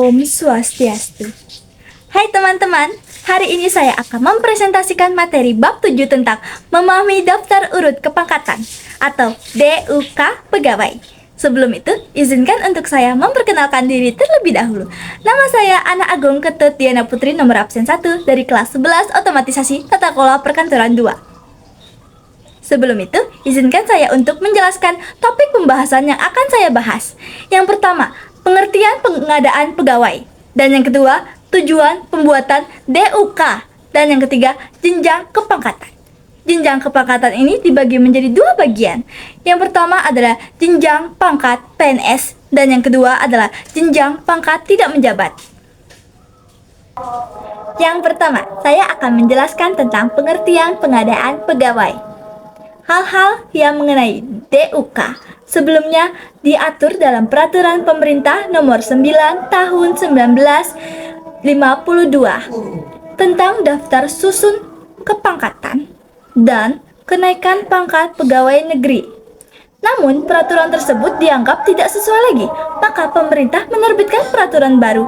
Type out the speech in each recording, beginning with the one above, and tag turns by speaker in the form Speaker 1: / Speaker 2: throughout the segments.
Speaker 1: Om Swastiastu. Hai teman-teman, hari ini saya akan mempresentasikan materi bab 7 tentang memahami daftar urut kepangkatan atau DUK pegawai. Sebelum itu, izinkan untuk saya memperkenalkan diri terlebih dahulu. Nama saya Ana Agung Ketut Diana Putri, nomor absen 1 dari kelas 11 Otomatisasi Tata Kelola Perkantoran 2. Sebelum itu, izinkan saya untuk menjelaskan topik pembahasan yang akan saya bahas. Yang pertama, pengertian pengadaan pegawai. Dan yang kedua, tujuan pembuatan DUK. Dan yang ketiga, jenjang kepangkatan. Jenjang kepangkatan ini dibagi menjadi dua bagian. Yang pertama adalah jenjang pangkat PNS. Dan yang kedua adalah jenjang pangkat tidak menjabat. Yang pertama, saya akan menjelaskan tentang pengertian pengadaan pegawai. Hal-hal yang mengenai DUK sebelumnya diatur dalam Peraturan Pemerintah Nomor 9 Tahun 1952 tentang daftar susun kepangkatan dan kenaikan pangkat pegawai negeri. Namun, peraturan tersebut dianggap tidak sesuai lagi, maka pemerintah menerbitkan peraturan baru,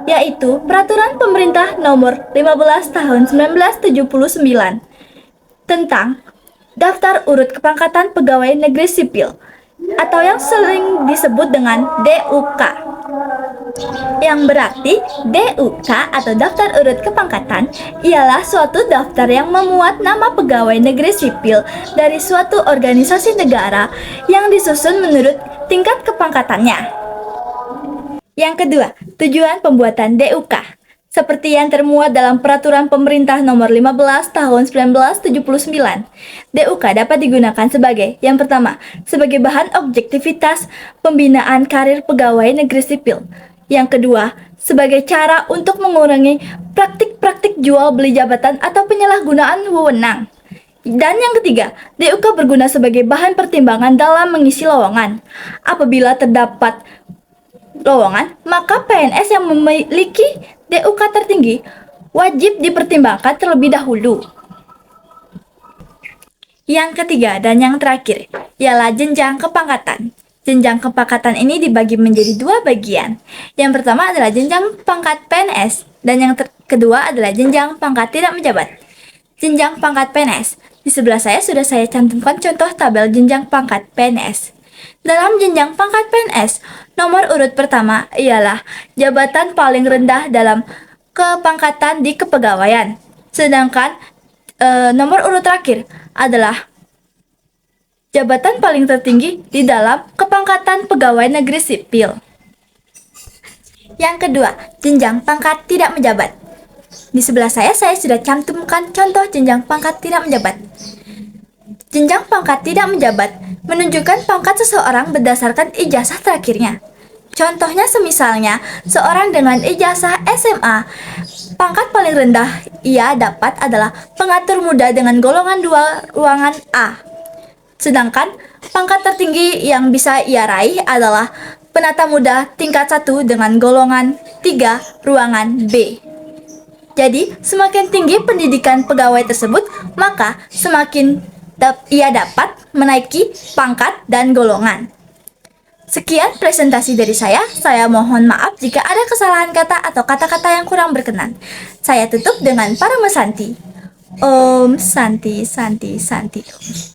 Speaker 1: yaitu Peraturan Pemerintah Nomor 15 Tahun 1979 tentang Daftar Urut Kepangkatan Pegawai Negeri Sipil atau yang sering disebut dengan DUK. Yang berarti DUK atau Daftar Urut Kepangkatan ialah suatu daftar yang memuat nama pegawai negeri sipil dari suatu organisasi negara yang disusun menurut tingkat kepangkatannya. Yang kedua, tujuan pembuatan DUK. Seperti yang termuat dalam Peraturan Pemerintah Nomor 15 Tahun 1979, DUK dapat digunakan sebagai yang pertama, sebagai bahan objektivitas pembinaan karir pegawai negeri sipil. Yang kedua, sebagai cara untuk mengurangi praktik-praktik jual beli jabatan atau penyalahgunaan wewenang. Dan yang ketiga, DUK berguna sebagai bahan pertimbangan dalam mengisi lowongan. Apabila terdapat lowongan, maka PNS yang memiliki DUK tertinggi wajib dipertimbangkan terlebih dahulu. Yang ketiga dan yang terakhir ialah jenjang kepangkatan. Jenjang kepangkatan ini dibagi menjadi dua bagian. Yang pertama adalah jenjang pangkat PNS dan yang kedua adalah jenjang pangkat tidak menjabat. Jenjang pangkat PNS. Di sebelah saya sudah saya cantumkan contoh tabel jenjang pangkat PNS. Dalam jenjang pangkat PNS, nomor urut pertama ialah jabatan paling rendah dalam kepangkatan di kepegawaian. Sedangkan nomor urut terakhir adalah jabatan paling tertinggi di dalam kepangkatan pegawai negeri sipil. Yang kedua, jenjang pangkat tidak menjabat. Di sebelah saya sudah cantumkan contoh jenjang pangkat tidak menjabat. Jenjang pangkat tidak menjabat menunjukkan pangkat seseorang berdasarkan ijazah terakhirnya. Contohnya semisalnya, seorang dengan ijazah SMA, pangkat paling rendah ia dapat adalah pengatur muda dengan golongan 2 ruangan A. Sedangkan pangkat tertinggi yang bisa ia raih adalah penata muda tingkat 1 dengan golongan 3 ruangan B. Jadi, semakin tinggi pendidikan pegawai tersebut, maka semakin ia dapat menaiki pangkat dan golongan. Sekian presentasi dari saya mohon maaf jika ada kesalahan kata atau kata-kata yang kurang berkenan. Saya tutup dengan Parama Santi. Om Santi Santi Santi.